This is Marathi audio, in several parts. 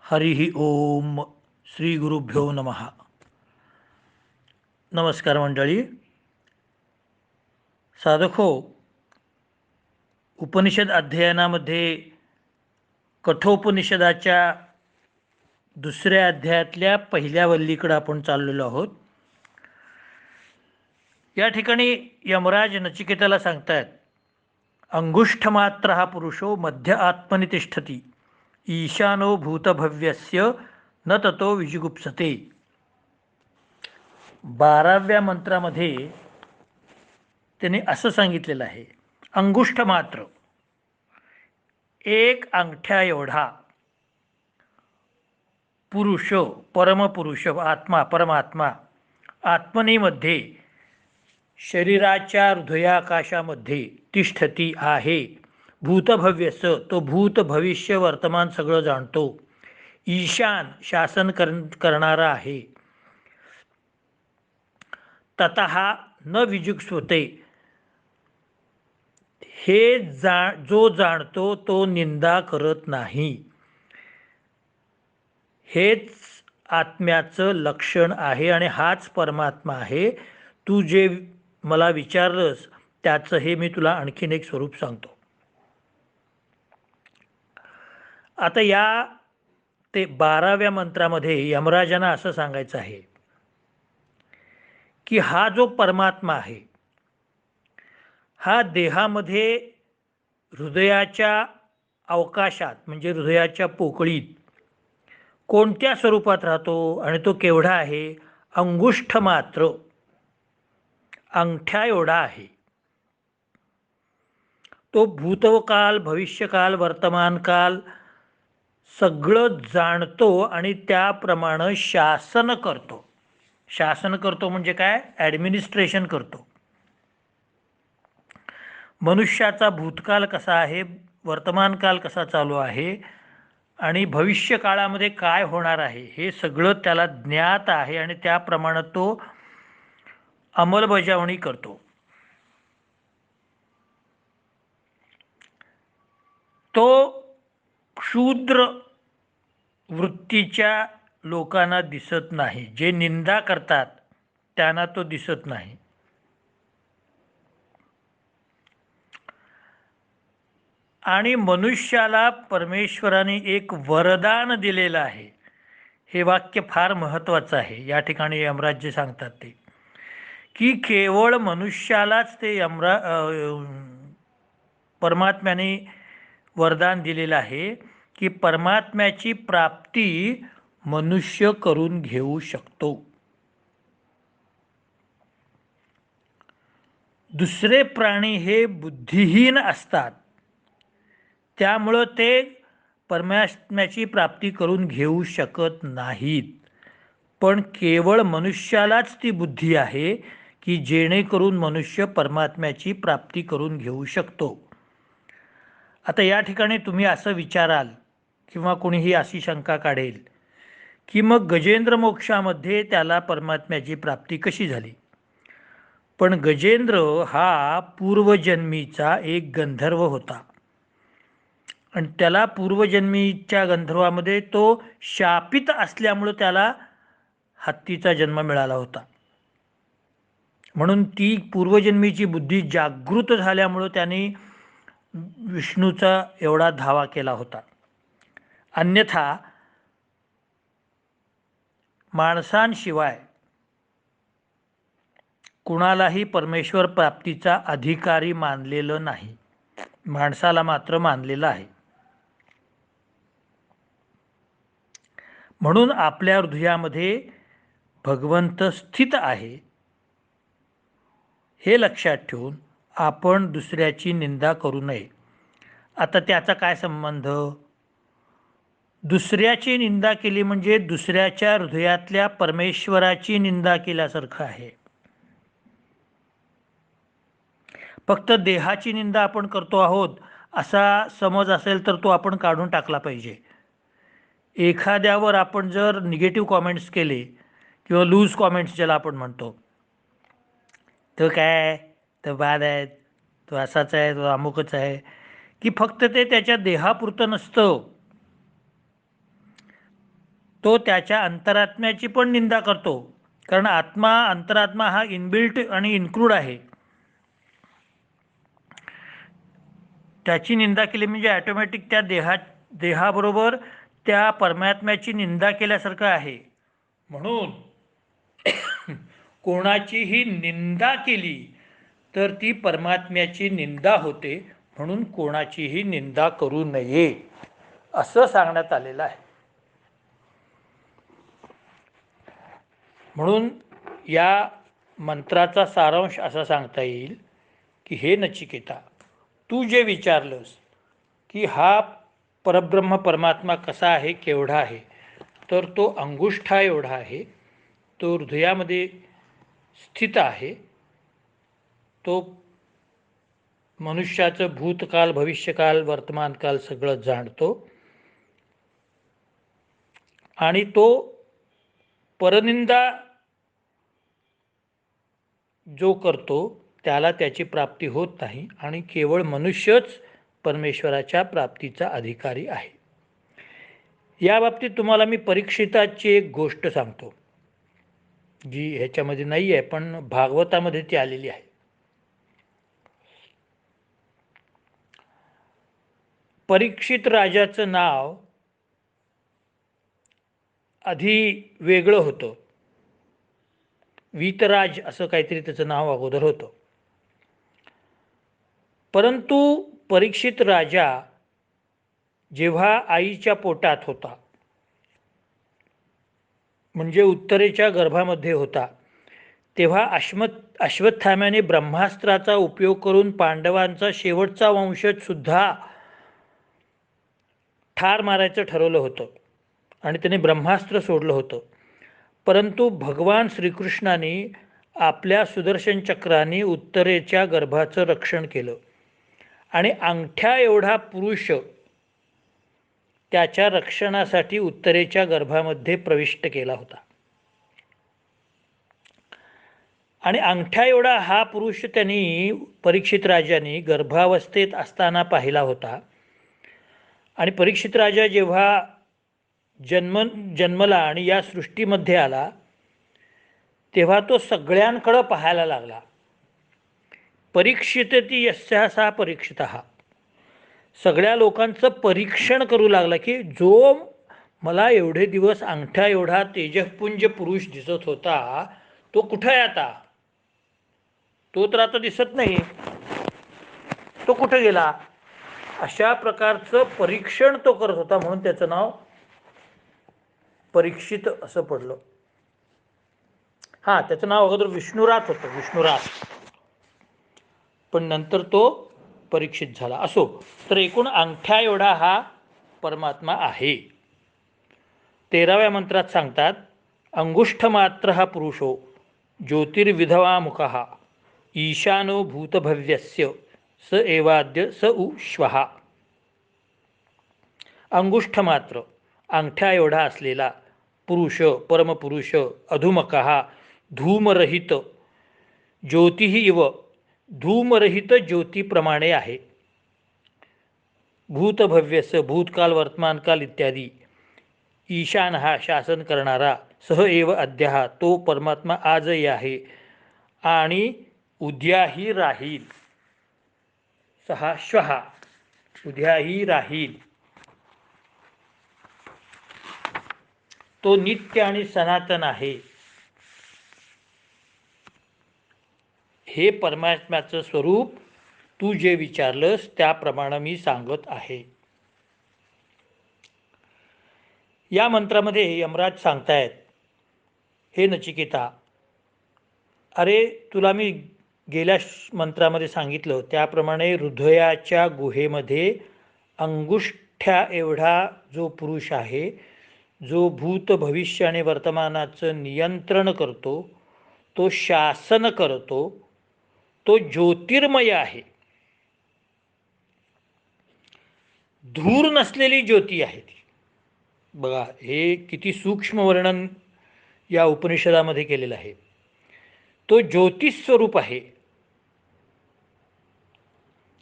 हरिः ओम श्री गुरुभ्यो नमः. नमस्कार मंडळी. साधको, उपनिषद अध्ययनामध्ये कठोपनिषदाच्या दुसऱ्या अध्यायातल्या पहिल्या वल्लीकडे आपण चाललेलो आहोत. या ठिकाणी यमराज नचिकेताला सांगतायत, अंगुष्ठमात्र हा पुरुषो मध्य आत्मनि तिष्ठती ईशानो भूतभव्यस्य न ततो विजुगुप्सते. 12व्या मंत्रामध्ये त्याने असं सांगितलेलं आहे, अंगुष्ठ मात्र, एक अंगठ्या एवढा पुरुष, परमपुरुष, आत्मा, परमात्मा, आत्मनेमध्ये शरीराच्या हृदयाकाशामध्ये तिष्ठती आहे. भूतभव्यस, तो भूत भविष्य वर्तमान सगळं जाणतो. ईशान, शासन करणारा आहे. ततः न विजुगुप्सते, हे जो जाणतो तो निंदा करत नाही. हेच आत्म्याचं लक्षण आहे आणि हाच परमात्मा आहे. तू जे मला विचारलंस त्याचं हे मी तुला आणखीन एक स्वरूप सांगतो. आता या ते 12व्या मंत्रामध्ये यमराजांना असं सांगायचं आहे की हा जो परमात्मा आहे हा देहामध्ये हृदयाच्या अवकाशात म्हणजे हृदयाच्या पोकळीत कोणत्या स्वरूपात राहतो आणि तो केवढा आहे? अंगुष्ठ मात्र, अंगठ्या एवढा आहे. तो भूतकाल, भविष्यकाल, वर्तमानकाल सगळं जाणतो आणि त्याप्रमाणे शासन करतो. शासन करतो म्हणजे काय? ॲडमिनिस्ट्रेशन करतो. मनुष्याचा भूतकाल कसा आहे, वर्तमानकाल कसा चालू आहे आणि भविष्य काळामध्ये काय होणार आहे हे सगळं त्याला ज्ञात आहे आणि त्याप्रमाणे तो अंमलबजावणी करतो. तो क्षुद्र वृत्तीच्या लोकांना दिसत नाही. जे निंदा करतात त्यांना तो दिसत नाही. आणि मनुष्याला परमेश्वराने एक वरदान दिलेलं आहे. हे वाक्य फार महत्त्वाचं आहे. या ठिकाणी यमराज जे सांगतात ते की केवळ मनुष्यालाच ते परमात्म्याने वरदान दिलेलं आहे की परमात्म्याची प्राप्ती मनुष्य करून घेऊ शकतो. दुसरे प्राणी हे बुद्धिहीन असतात, त्यामुळं ते परमात्म्याची प्राप्ती करून घेऊ शकत नाहीत. पण केवळ मनुष्यालाच ती बुद्धी आहे की जेणेकरून मनुष्य परमात्म्याची प्राप्ती करून घेऊ शकतो. आता या ठिकाणी तुम्ही असं विचाराल किंवा कोणीही अशी शंका काढेल की मग गजेंद्र मोक्षामध्ये त्याला परमात्म्याची प्राप्ती कशी झाली? पण गजेंद्र हा पूर्वजन्मीचा एक गंधर्व होता आणि त्याला पूर्वजन्मीच्या गंधर्वामध्ये तो शापित असल्यामुळं त्याला हत्तीचा जन्म मिळाला होता. म्हणून ती पूर्वजन्मीची बुद्धी जागृत झाल्यामुळं त्याने विष्णूचा एवढा धावा केला होता. अन्यथा माणसांशिवाय कुणालाही परमेश्वर प्राप्तीचा अधिकारी मानलेलं नाही. माणसाला मात्र मानलेलं आहे. म्हणून आपल्या हृदयामध्ये भगवंत स्थित आहे हे लक्षात ठेवून आपण दुसऱ्याची निंदा करू नये. आता त्याचा काय संबंध? दुसऱ्याची निंदा केली म्हणजे दुसऱ्याच्या हृदयातल्या परमेश्वराची निंदा केल्यासारखं आहे. फक्त देहाची निंदा आपण करतो आहोत असा समज असेल तर तो आपण काढून टाकला पाहिजे. एखाद्यावर आपण जर निगेटिव्ह कॉमेंट्स केले किंवा लूज कॉमेंट्स ज्याला आपण म्हणतो, तो काय, तो बाद आहे, तो असाच आहे, तो अमुकच आहे, की फक्त ते त्याच्या देहापुरतं नसतं, तो त्याच्या अंतरात्म्याची पण निंदा करतो, कारण अंतरात्मा हा इनबिल्ट आणि इन्क्लूड आहे. त्याची निंदा केली म्हणजे ॲटोमॅटिक त्या देहाबरोबर त्या परमात्म्याची निंदा केल्यासारखं आहे. म्हणून कोणाचीही निंदा केली तर ती परमात्म्याची निंदा होते. म्हणून कोणाचीही निंदा करू नये असं सांगण्यात आलेलं आहे. म्हणून या मंत्राचा सारांश असा सांगता येईल की हे नचिकेता, तू जे विचारलंस की हा परब्रह्म परमात्मा कसा आहे, केवढा आहे, तर तो अंगुष्ठा एवढा आहे. तो हृदयामध्ये स्थित आहे. तो मनुष्याचं भूतकाल, भविष्यकाल, वर्तमानकाल सगळं जाणतो आणि तो परनिंदा जो करतो त्याला त्याची प्राप्ती होत नाही आणि केवळ मनुष्यच परमेश्वराच्या प्राप्तीचा अधिकारी आहे. या बाबतीत तुम्हाला मी परीक्षिताची एक गोष्ट सांगतो, जी ह्याच्यामध्ये नाही आहे पण भागवतामध्ये ती आलेली आहे. परीक्षित राजाचं नाव आधी वेगळं होतं. वीतराज असं काहीतरी त्याचं नाव अगोदर होतं. परंतु परीक्षित राजा जेव्हा आईच्या पोटात होता, म्हणजे उत्तरेच्या गर्भामध्ये होता, तेव्हा अश्वत्थाम्याने ब्रह्मास्त्राचा उपयोग करून पांडवांचा शेवटचा वंशज सुद्धा ठार मारायचं ठरवलं होतं आणि त्याने ब्रह्मास्त्र सोडलं होतं. परंतु भगवान श्रीकृष्णाने आपल्या सुदर्शन चक्राने उत्तरेच्या गर्भाचं रक्षण केलं आणि अंगठ्या एवढा पुरुष त्याच्या रक्षणासाठी उत्तरेच्या गर्भामध्ये प्रविष्ट केला होता. आणि अंगठ्या एवढा हा पुरुष त्यांनी परीक्षित राजाने गर्भावस्थेत असताना पाहिला होता. आणि परीक्षित राजा जेव्हा जन्मला आणि या सृष्टीमध्ये आला तेव्हा तो सगळ्यांकडं पाहायला लागला. परीक्षितती यस्यासा परीक्षितः, सगळ्या लोकांचं परीक्षण करू लागला की जो मला एवढे दिवस अंगठ्या एवढा तेजपुंज पुरुष दिसत होता तो कुठे आहे आता, तो तर आता दिसत नाही, तो कुठे गेला. अशा प्रकारचं परीक्षण तो करत होता. म्हणून त्याचं नाव परीक्षित असं पडलं. हां, त्याचं नाव अगोदर विष्णुरात होतं, विष्णुरात, पण नंतर तो परीक्षित झाला. असो, तर एकूण अंगठ्या एवढा हा परमात्मा आहे. 13व्या मंत्रात सांगतात, अंगुष्ठ मात्र हा पुरुषो ज्योतिर्विधवामुखः ईशानो भूतभव्यस्य स एवाद्य स उ श्वः. अंगुष्ठ मात्र, अंगठ्या एवढा असलेला पुरुष, परमपुरुष, अधुमकः, धूमरहित, ज्योतिः इव, धूमरहित ज्योतीप्रमाणे आहे. भूतभव्यस्य, भूतकाल, वर्तमानकाल इत्यादी. ईशान हा शासन करणारा, सह एव अद्यः, तो परमात्मा आजही आहे आणि उद्याही राहील. सहा श्वः, उद्याही राहील. तो नित्य आणि सनातन आहे. हे परमात्म्याचं स्वरूप तू जे विचारलंस त्याप्रमाणे मी सांगत आहे. या मंत्रामध्ये यमराज सांगतायत, हे नचिकेता, अरे तुला मी गेल्या मंत्रामध्ये सांगितलं त्याप्रमाणे हृदयाच्या गुहेमध्ये अंगुष्ठ्या एवढा जो पुरुष आहे, जो भूत, भविष्य आणि वर्तमानाचं नियंत्रण करतो, तो शासन करतो, तो ज्योतिर्मय आहे. धूर नसलेली ज्योती आहे ती. बघा, हे किती सूक्ष्म वर्णन या उपनिषदामध्ये केलेलं आहे. तो ज्योतिस्वरूप आहे.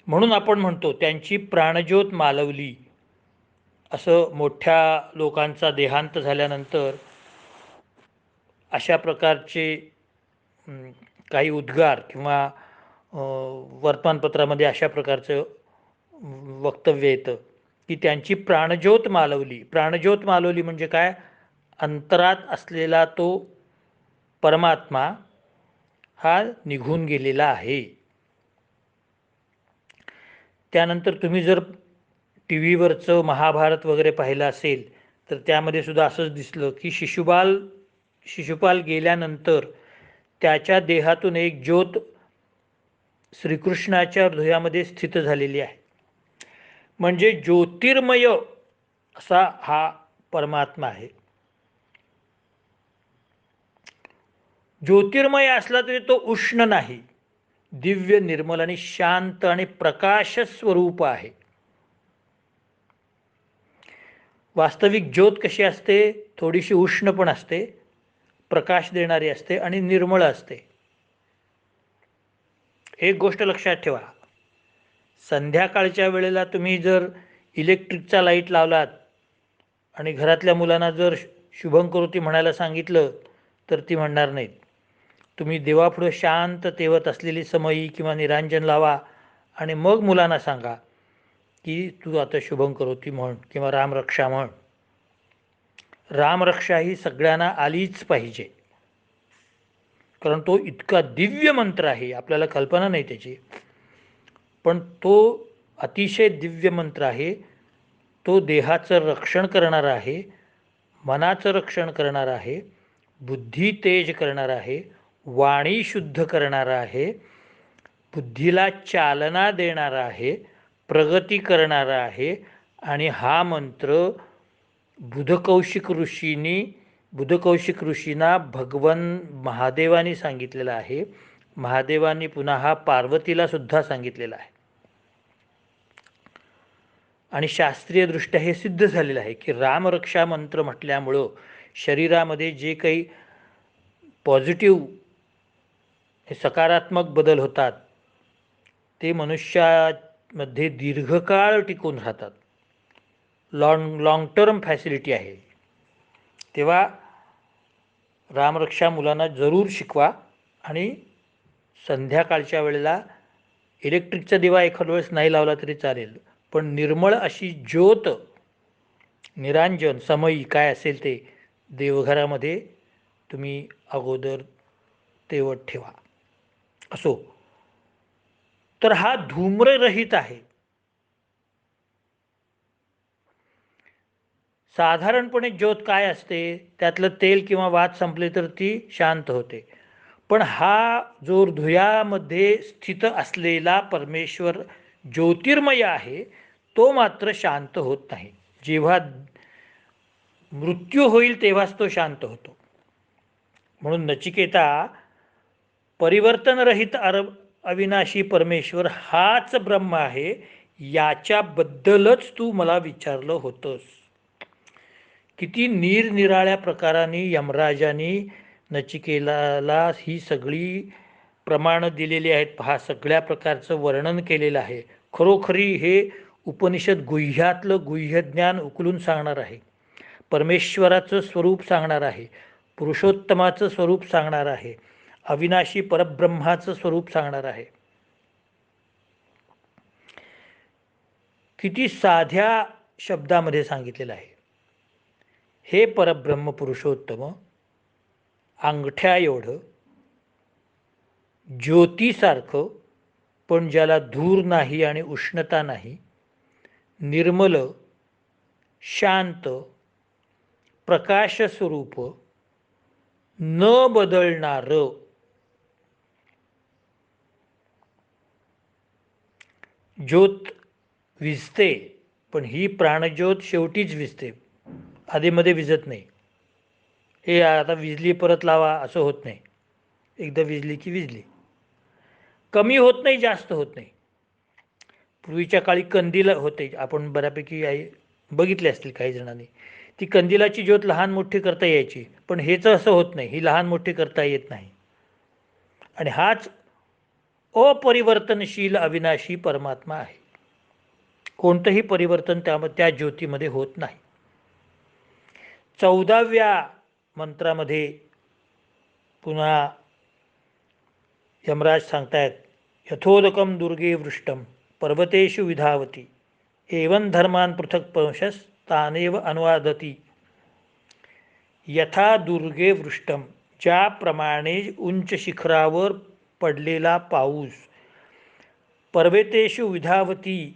म्हणून आपण म्हणतो त्यांची प्राणज्योत मालवली असं मोठ्या लोकांचा देहांत झाल्यानंतर अशा प्रकारचे काही उद्गार किंवा वर्तमानपत्रामध्ये अशा प्रकारचं वक्तव्य येतं की त्यांची प्राणज्योत मालवली. प्राणज्योत मालवली म्हणजे काय? अंतरात असलेला तो परमात्मा हा निघून गेलेला आहे. त्यानंतर तुम्ही जर टी व्हीवरचं महाभारत वगैरे पाहिलं असेल तर त्यामध्ये सुद्धा असंच दिसलं की शिशुपाल गेल्यानंतर त्याच्या देहातून एक ज्योत श्रीकृष्णाच्या हृदयामध्ये स्थित झालेली आहे. म्हणजे ज्योतिर्मय असा हा परमात्मा आहे. ज्योतिर्मय असला तरी तो उष्ण नाही, दिव्य निर्मल आणि शांत आणि प्रकाश स्वरूप आहे. वास्तविक ज्योत कशी असते? थोडीशी उष्ण पण असते, प्रकाश देणारी असते आणि निर्मळ असते. एक गोष्ट लक्षात ठेवा, संध्याकाळच्या वेळेला तुम्ही जर इलेक्ट्रिकचा लाईट लावलात आणि घरातल्या मुलांना जर शुभंकरोती म्हणायला सांगितलं तर ती म्हणणार नाहीत. तुम्ही देवापुढं शांत तेवत असलेली समई किंवा निरांजन लावा आणि मग मुलांना सांगा की तू आता शुभंकरोती म्हण किंवा रामरक्षा म्हण. रामरक्षा ही सगळ्यांना आलीच पाहिजे, कारण तो इतका दिव्य मंत्र आहे, आपल्याला कल्पना नाही त्याची, पण तो अतिशय दिव्य मंत्र आहे. तो देहाचं रक्षण करणारा आहे, मनाचं रक्षण करणारा आहे, बुद्धी तेज करणारा आहे, वाणी शुद्ध करणारा आहे, बुद्धीला चालना देणारा आहे, प्रगती करणारा आहे. आणि हा मंत्र बुधकौशिक ऋषींना भगवन महादेवानी सांगितलेला आहे. महादेवांनी पुन्हा हा पार्वतीला सुद्धा सांगितलेला आहे. आणि शास्त्रीयदृष्ट्या हे सिद्ध झालेलं आहे की रामरक्षा मंत्र म्हटल्यामुळं शरीरामध्ये जे काही पॉझिटिव्ह हे सकारात्मक बदल होतात ते मनुष्यामध्ये दीर्घकाळ टिकून राहतात. लाँग टर्म फॅसिलिटी आहे. तेव्हा रामरक्षा मुलांना जरूर शिकवा. आणि संध्याकाळच्या वेळेला इलेक्ट्रिकचा दिवा एखाद्या वेळेस नाही लावला तरी चालेल, पण निर्मळ अशी ज्योत, निरांजन, समई काय असेल ते देवघरामध्ये तुम्ही अगोदर तेवत ठेवा. असो, तर हा धूम्ररहित आहे. साधारणपणे ज्योत काय असते? त्यातलं तेल किंवा वात संपले तर ती शांत होते. पण हा जो हृदयामध्ये स्थित असलेला परमेश्वर ज्योतिर्मय आहे तो मात्र शांत होत नाही. जेव्हा मृत्यू होईल तेव्हाच तो शांत होतो. म्हणून नचिकेता, परिवर्तनरहित अविनाशी परमेश्वर हाच ब्रह्म आहे याच्याबद्दलच तू मला विचारलं होतंस. किती निरनिराळ्या प्रकाराने यमराजाने नचिकेताला ही सगळी प्रमाणं दिलेली आहेत. पहा, सगळ्या प्रकारचं वर्णन केलेलं आहे. खरोखरी हे उपनिषद गुह्यातलं गुह्यज्ञान उकलून सांगणार आहे. परमेश्वराचं स्वरूप सांगणार आहे, पुरुषोत्तमाचं स्वरूप सांगणार आहे, अविनाशी परब्रह्माचं स्वरूप सांगणार आहे. किती साध्या शब्दामध्ये सांगितलेलं आहे. हे परब्रह्म पुरुषोत्तम, अंगठ्या एवढं, ज्योतीसारखं, पण ज्याला धूर नाही आणि उष्णता नाही, निर्मल, शांत, प्रकाश स्वरूप, न बदलणारं. ज्योत विझते, पण ही प्राणज्योत शेवटीच विझते, आधीमध्ये विझत नाही. हे आता विजली परत लावा असं होत नाही. एकदा विजली की विजली, कमी होत नाही, जास्त होत नाही. पूर्वीच्या काळी कंदील होते, आपण बऱ्यापैकी बघितले असतील काही जणांनी. ती कंदिलाची ज्योत लहान मोठी करता यायची, पण हेच असं होत नाही, ही लहान मोठी करता येत नाही. आणि हाच अपरिवर्तनशील अविनाशी परमात्मा आहे. कोणतंही परिवर्तन त्या ज्योतीमध्ये होत नाही. 14व्या मंत्रामध्ये पुन्हा यमराज सांगतायत, यथोदकम दुर्गे वृष्टम पर्वतेषु विधावती एवं धर्मान पृथक पंशस्तानेव अनुवादती. यथा दुर्गे वृष्टम, ज्याप्रमाणे उंच शिखरावर पडलेला पाऊस, पर्वतेषु विधावती,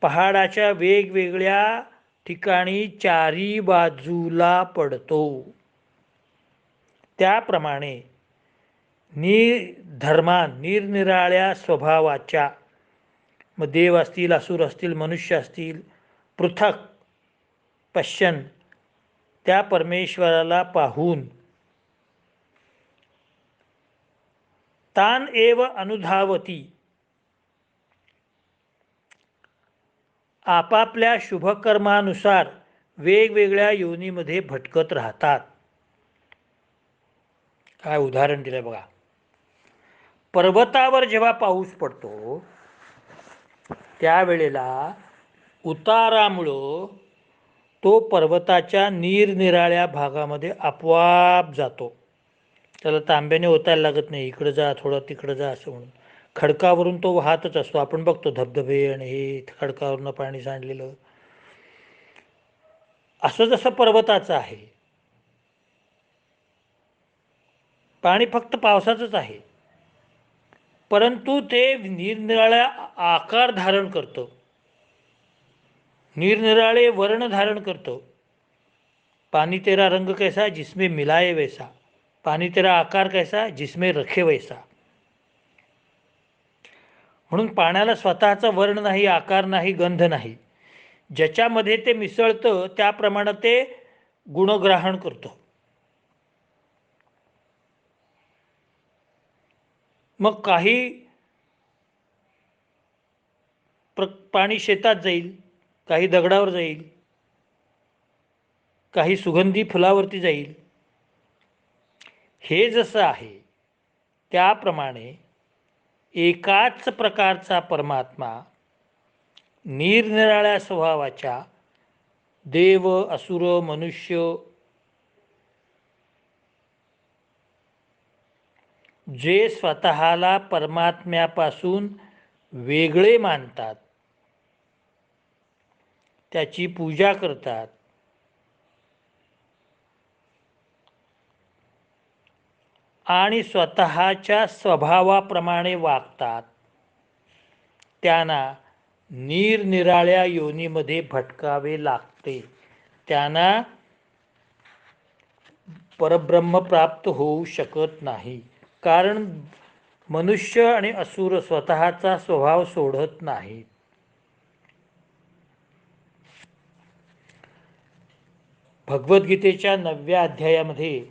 पहाडाच्या वेगवेगळ्या ठिकाणी चारी बाजूला पडतो, त्याप्रमाणे धर्मान निरनिराळ्या स्वभावाच्या, मग देव असतील, असुर असतील, मनुष्य असतील, पृथक पश्यन, त्या परमेश्वराला पाहून, तान एव अनुधावती, आपापल्या शुभकर्मानुसार वेगवेगळ्या योनीमध्ये भटकत राहतात. काय उदाहरण दिलं बघा. पर्वतावर जेव्हा पाऊस पडतो त्यावेळेला उतारामुळं तो पर्वताच्या निरनिराळ्या भागामध्ये आपोआप जातो. त्याला तांब्याने ओतायला लागत नाही, इकडं जा थोडं तिकडं जा असं म्हणून. खडकावरून तो वाहतच असतो. आपण बघतो धबधबे आणि हे खडकावरून पाणी सांडलेलं. असं जसं पर्वताचं आहे, पाणी फक्त पावसाचंच आहे, परंतु ते निरनिराळ्या आकार धारण करतं, निरनिराळे वर्ण धारण करतं. पानी तेरा रंग कैसा जिसमें मिलाए वैसा, पानी तेरा आकार कैसा जिसमें रखे वैसा. म्हणून पाण्याला स्वतःचा वर्ण नाही, आकार नाही, गंध नाही. ज्याच्यामध्ये ते मिसळतं त्याप्रमाणे ते गुणग्रहण करतं. मग काही पाणी शेतात जाईल, काही दगडावर जाईल, काही सुगंधी फुलावरती जाईल. हे जसं आहे त्याप्रमाणे एकाच प्रकारचा परमात्मा निरनिराळ्या स्वभावाच्या देव, असुर, मनुष्य जे स्वतःला परमात्म्यापासून वेगळे मानतात, त्याची पूजा करतात, आणि स्वतःच्या स्वभावाप्रमाणे वागतात, त्यांना निरनिराळ्या योनीमध्ये भटकावे लागते. त्यांना परब्रह्म प्राप्त होऊ शकत नाही. कारण मनुष्य आणि असुर स्वतःचा स्वभाव सोडत नाहीत. भगवद्गीतेच्या 9व्या अध्यायामध्ये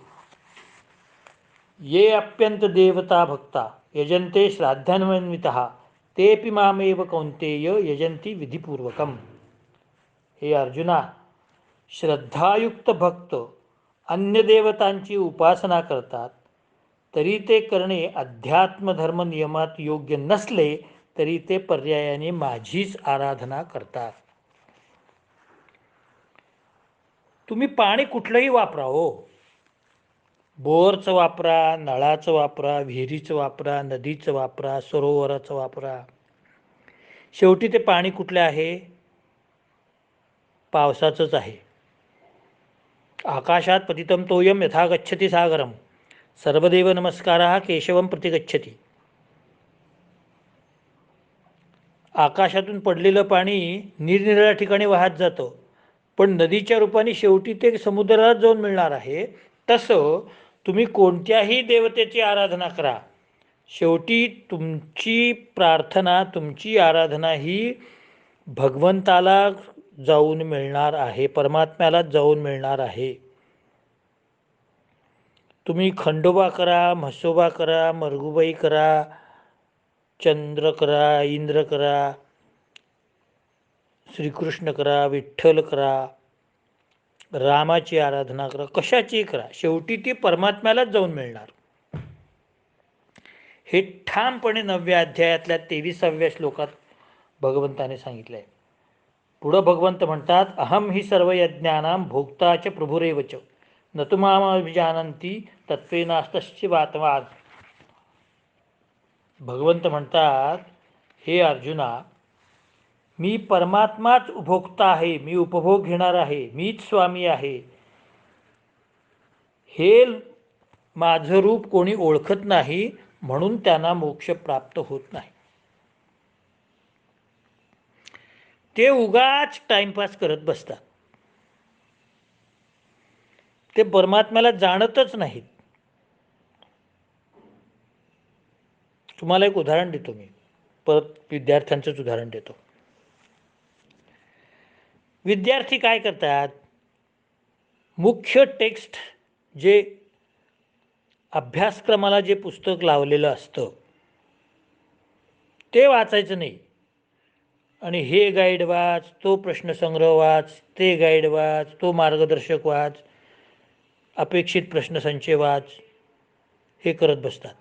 ये अप्यंत देवता भक्ता यजन्ते श्राद्धान्वितः तेपि मामेव कौन्तेय यजन्ति विधिपूर्वकम. हे अर्जुना, श्रद्धायुक्त भक्त अन्य देवतांची उपासना करतात, तरी ते करणे अध्यात्मधर्म नियमात योग्य नसले तरी ते पर्यायाने माझीच आराधना करतात. तुम्ही पाणी कुठलंही वापरा हो, बोरचं वापरा, नळाचं वापरा, विहिरीचं वापरा, नदीचं वापरा, सरोवराचं वापरा, शेवटी ते पाणी कुठलं आहे? पावसाचंच आहे. आकाशात पतितं तोयम यथा गच्छति सागरम सर्वदेव नमस्कारः केशवम प्रतिगच्छति. आकाशातून पडलेलं पाणी निरनिराळ्या ठिकाणी वाहत जातं, पण नदीच्या रूपाने शेवटी ते समुद्रात जाऊन मिळणार आहे. तसं तुम्ही कोणत्याही देवतेची आराधना करा, शेवटी तुमची प्रार्थना, तुमची आराधना ही भगवंताला जाऊन मिळणार आहे, परमात्म्याला जाऊन मिळणार आहे. तुम्ही खंडोबा करा, म्हसोबा करा, मरगुबाई करा, चंद्र करा, इंद्र करा, श्रीकृष्ण करा, विठ्ठल करा, रामाची आराधना करा, कशाची करा, शेवटी ती परमात्म्यालाच जाऊन मिळणार. हे ठामपणे 9व्या अध्यायातल्या 23व्या श्लोकात भगवंताने सांगितलं आहे. पुढं भगवंत म्हणतात, अहम ही सर्व यज्ञानां भोक्ताच प्रभुरेवच न तु मामभिजानन्ति तत्त्वेनास्तस्य वातवाद. भगवंत म्हणतात, हे अर्जुना, मी परमात्माच उपभोक्ता आहे, मी उपभोग घेणार आहे, मीच स्वामी आहे. हे माझं रूप कोणी ओळखत नाही, म्हणून त्यांना मोक्ष प्राप्त होत नाही. ते उगाच टाइमपास करत बसतात. ते परमात्म्याला जाणतच नाहीत. तुम्हाला एक उदाहरण देतो मी, परत विद्यार्थ्यांचंच उदाहरण देतो. विद्यार्थी काय करतात, मुख्य टेक्स्ट जे अभ्यासक्रमाला जे पुस्तक लावलेलं असतं ते वाचायचं नाही, आणि हे गाईड वाच, तो प्रश्नसंग्रह वाच, ते गाईड वाच, तो मार्गदर्शक वाच, अपेक्षित प्रश्नसंचय वाच, हे करत बसतात.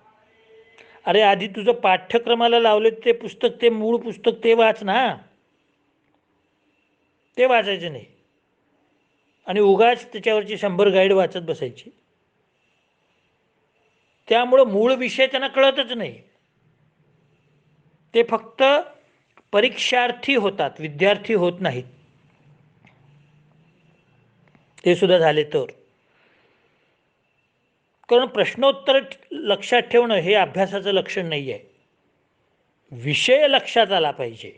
अरे आधी तुझं पाठ्यक्रमाला लावले ते पुस्तक, ते मूळ पुस्तक ते वाच ना. ते वाचायचं नाही आणि उगाच त्याच्यावरची 100 गाईड वाचत बसायची. त्यामुळं मूळ विषय त्यांना कळतच नाही. ते फक्त परीक्षार्थी होतात, विद्यार्थी होत नाहीत. ते सुद्धा झाले तर. कारण प्रश्नोत्तर लक्षात ठेवणं हे अभ्यासाचं लक्षण नाही आहे. विषय लक्षात आला पाहिजे.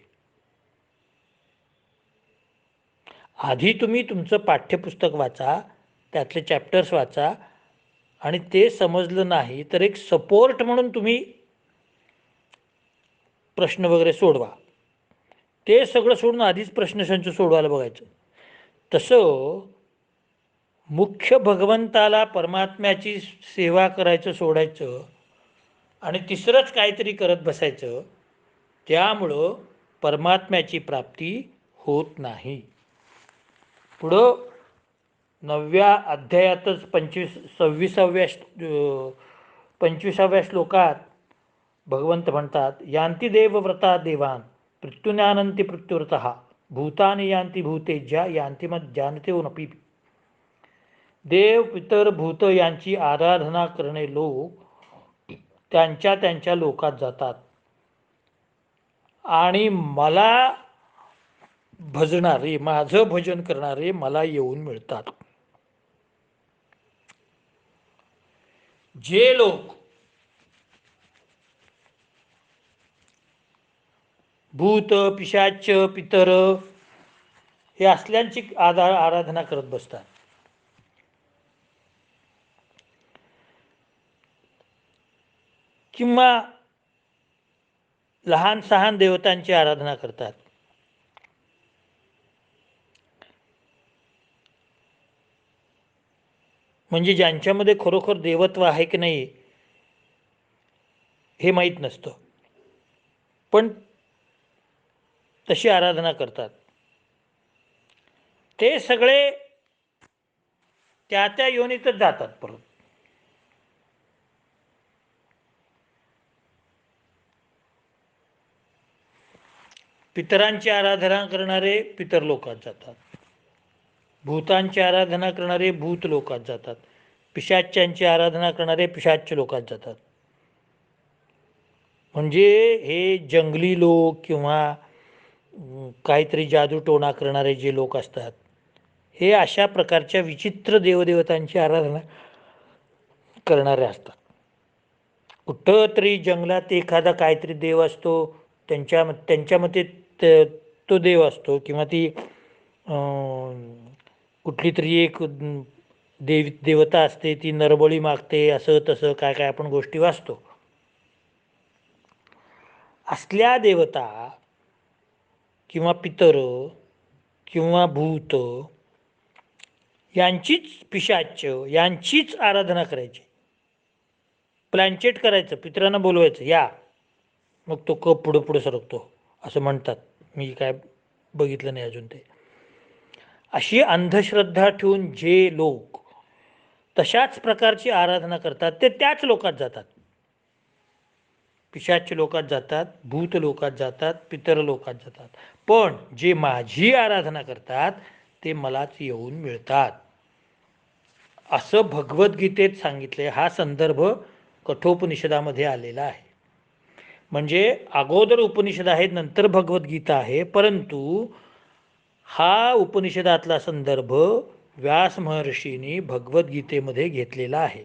आधी तुम्ही तुमचं पाठ्यपुस्तक वाचा, त्यातले चॅप्टर्स वाचा, आणि ते समजलं नाही तर एक सपोर्ट म्हणून तुम्ही प्रश्न वगैरे सोडवा. ते सगळं सोडून आधीच प्रश्नसंच सोडवायला बघायचं. तसं मुख्य भगवंताला, परमात्म्याची सेवा करायचं सोडायचं आणि तिसरंच काहीतरी करत बसायचं, त्यामुळं परमात्म्याची प्राप्ती होत नाही. पुढं 9व्या अध्यायातच 25व्या श्लोकात भगवंत म्हणतात, यांती देवव्रता देवान पृथ्वीज्ञानंती पृथ्वीव्रतः भूतानि यांती भूतेज्या यांती मत जानते नपी. देव, पितर, भूत यांची आराधना करणे लोक त्यांच्या त्यांच्या लोकात जातात आणि मला भजणारे, माझं भजन करणारे मला येऊन मिळतात. जे लोक भूत, पिशाच, पितर हे असल्यांची आराधना करत बसतात, किंवा लहान सहान देवतांची आराधना करतात, म्हणजे ज्यांच्यामध्ये खरोखर देवत्व आहे की नाही हे माहीत नसतं, पण तशी आराधना करतात, ते सगळे त्या त्या योनीतच जातात परत. पितरांची आराधना करणारे पितर लोकात जातात, भूतांची आराधना करणारे भूत लोकात जातात, पिशाच्यांची आराधना करणारे पिशाच्य लोकात जातात. म्हणजे हे जंगली लोक किंवा काहीतरी जादूटोणा करणारे जे लोक असतात, हे अशा प्रकारच्या विचित्र देवदेवतांची आराधना करणारे असतात. कुठं तरी जंगलात एखादा काहीतरी देव असतो, त्यांच्या मते तो देव असतो, किंवा ती कुठली तरी एक देवता असते, ती नरबळी मागते, असं तसं काय काय आपण गोष्टी वाचतो. असल्या देवता किंवा पितर किंवा भूत यांचीच, पिशाच्य यांचीच आराधना करायची. प्लॅनचेट करायचं, पितरांना बोलवायचं, या, मग तो कप पुढं पुढं सरकतो असं म्हणतात. मी काय बघितलं नाही अजून ते. अशी अंधश्रद्धा ठेवून जे लोक तशाच प्रकारची आराधना करतात, ते त्याच लोकात जातात. पिशाच लोकात जातात, भूत लोकात जातात, पितर लोकात जातात, पण जे माझी आराधना करतात ते मलाच येऊन मिळतात, असं भगवद्गीतेत सांगितले. हा संदर्भ कठोपनिषदामध्ये आलेला आहे. म्हणजे अगोदर उपनिषद आहेत, नंतर भगवद्गीता आहे, परंतु हा उपनिषदातला संदर्भ व्यास महर्षींनी भगवद्गीतेमध्ये घेतलेला आहे.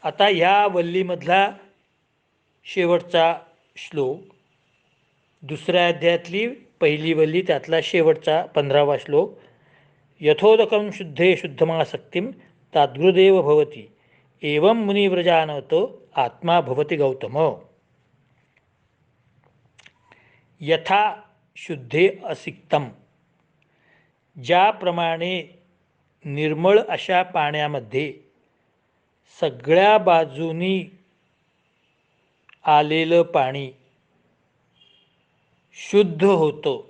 आता ह्या वल्लीमधला शेवटचा श्लोक, दुसऱ्या अध्यायातली पहिली वल्ली, त्यातला शेवटचा 15वा श्लोक. यथोदकं शुद्धे शुद्धमासक्तिं तादृदेव भवती एवं मुनिव्रजानतो आत्मा भवती गौतम. यथा शुद्धे असिक्तम, ज्याप्रमाणे निर्मळ अशा पाण्यामध्ये सगळ्या बाजूनी आलेलं पाणी शुद्ध होतं,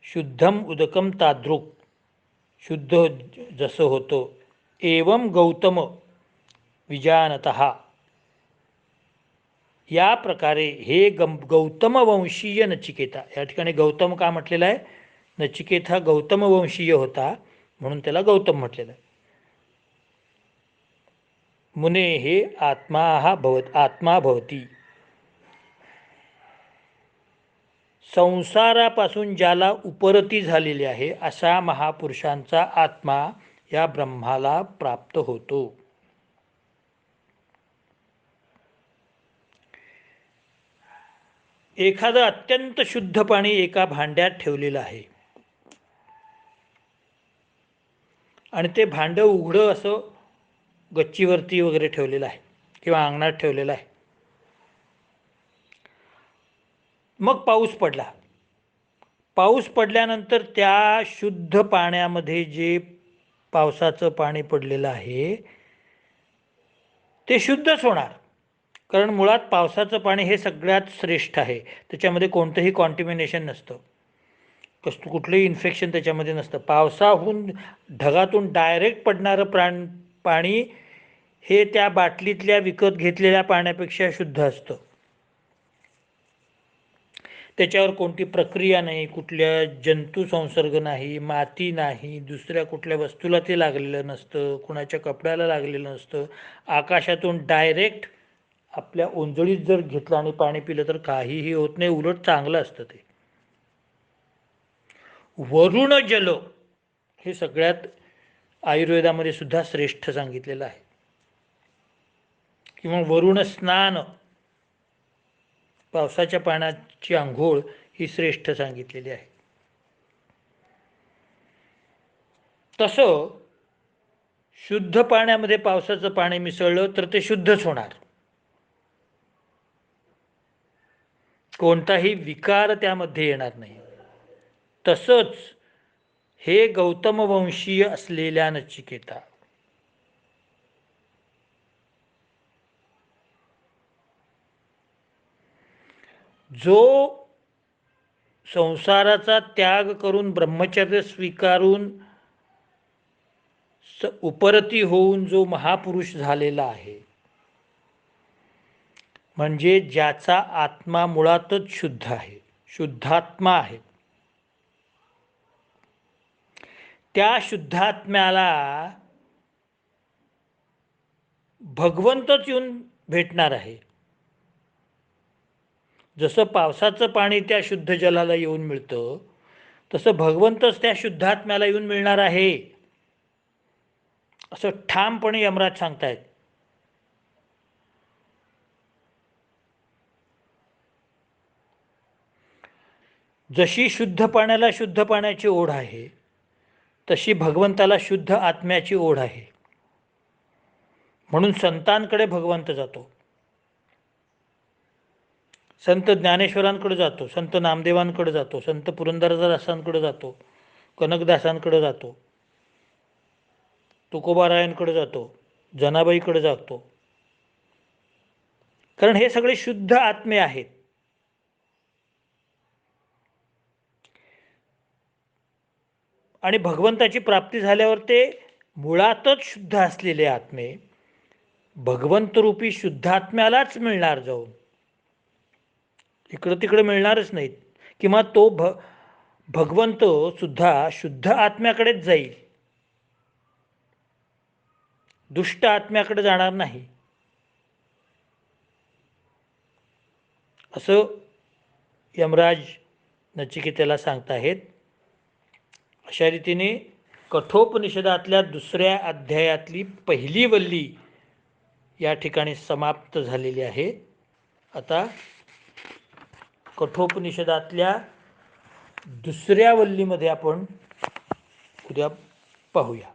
शुद्धम उदकम तादृक, शुद्ध जसं होतं, एवं गौतम विजानतः, या प्रकारे हे गौतम वंशीय नचिकेता. या ठिकाणी गौतम का म्हटलेला आहे? नचिकेत हा गौतम वंशीय होता म्हणून त्याला गौतम म्हटलेलं आहे. मुने हे आत्मा भवती, संसारापासून ज्याला उपरती झालेली आहे अशा महापुरुषांचा आत्मा या ब्रह्माला प्राप्त होतो. एखादं अत्यंत शुद्ध पाणी एका भांड्यात ठेवलेलं आहे आणि ते भांडं उघडं असं गच्चीवरती वगैरे ठेवलेलं आहे किंवा अंगणात ठेवलेलं आहे. मग पाऊस पडला. पाऊस पडल्यानंतर त्या शुद्ध पाण्यामध्ये जे पावसाचं पाणी पडलेलं आहे ते शुद्धच होणार, कारण मुळात पावसाचं पाणी हे सगळ्यात श्रेष्ठ आहे. त्याच्यामध्ये कोणतंही कॉन्टिमिनेशन नसतं, कुठलंही इन्फेक्शन त्याच्यामध्ये नसतं. पावसाहून ढगातून डायरेक्ट पडणारं पाणी हे त्या बाटलीतल्या विकत घेतलेल्या पाण्यापेक्षा शुद्ध असतं. त्याच्यावर कोणती प्रक्रिया नाही, कुठल्या जंतू संसर्ग नाही, माती नाही, दुसऱ्या कुठल्या वस्तूला ते लागलेलं नसतं, कुणाच्या कपड्याला लागलेलं नसतं. आकाशातून डायरेक्ट आपल्या ओंजळीत जर घेतलं आणि पाणी पिलं तर काहीही होत नाही, उलट चांगलं असतं ते. वरुण जल हे सगळ्यात आयुर्वेदामध्ये सुद्धा श्रेष्ठ सांगितलेलं आहे, किंवा वरुण स्नान, पावसाच्या पाण्याची आंघोळ ही श्रेष्ठ सांगितलेली आहे. तसं शुद्ध पाण्यामध्ये पावसाचं पाणी मिसळलं तर ते शुद्धच होणार, कोणताही विकार त्यामध्ये येणार नाही. तसंच हे गौतम वंशीय असलेल्या नचिकेता, जो संसाराचा त्याग करून ब्रह्मचर्य स्वीकारून उपरती होऊन जो महापुरुष झालेला आहे, म्हणजे ज्याचा आत्मा मुळातच शुद्ध आहे, शुद्धात्मा आहे, त्या शुद्धात्म्याला भगवंतच येऊन भेटणार आहे. जसं पावसाचं पाणी त्या शुद्ध जलाला येऊन मिळतं, तसं भगवंतच त्या शुद्धात्म्याला येऊन मिळणार आहे, असं ठामपणे यमराज सांगतायत. जशी शुद्ध पाण्याला शुद्ध पाण्याची ओढ आहे, तशी भगवंताला शुद्ध आत्म्याची ओढ आहे. म्हणून संतांकडे भगवंत जातो, संत ज्ञानेश्वरांकडे जातो, संत नामदेवांकडे जातो, संत पुरंदरदासांकडे जातो, कनकदासांकडे जातो, तुकोबारायांकडे जातो, जनाबाईकडे जातो, कारण हे सगळे शुद्ध आत्मे आहेत. आणि भगवंताची प्राप्ती झाल्यावर ते मुळातच शुद्ध असलेले आत्मे भगवंतरूपी शुद्धात्म्यालाच मिळणार जाऊन, इकडं तिकडे मिळणारच नाहीत. किंवा तो भगवंत सुद्धा शुद्ध आत्म्याकडेच जाईल, दुष्ट आत्म्याकडे जाणार नाही, असं यमराज नचिकेतेला सांगताहेत. अशा रीतीने कठोपनिषदातल्या 2ऱ्या अध्यायातली पहिली वल्ली या ठिकाणी समाप्त झालेली आहे. आता कठोपनिषदातल्या 2ऱ्या वल्लीमध्ये आपण उद्या पाहूया.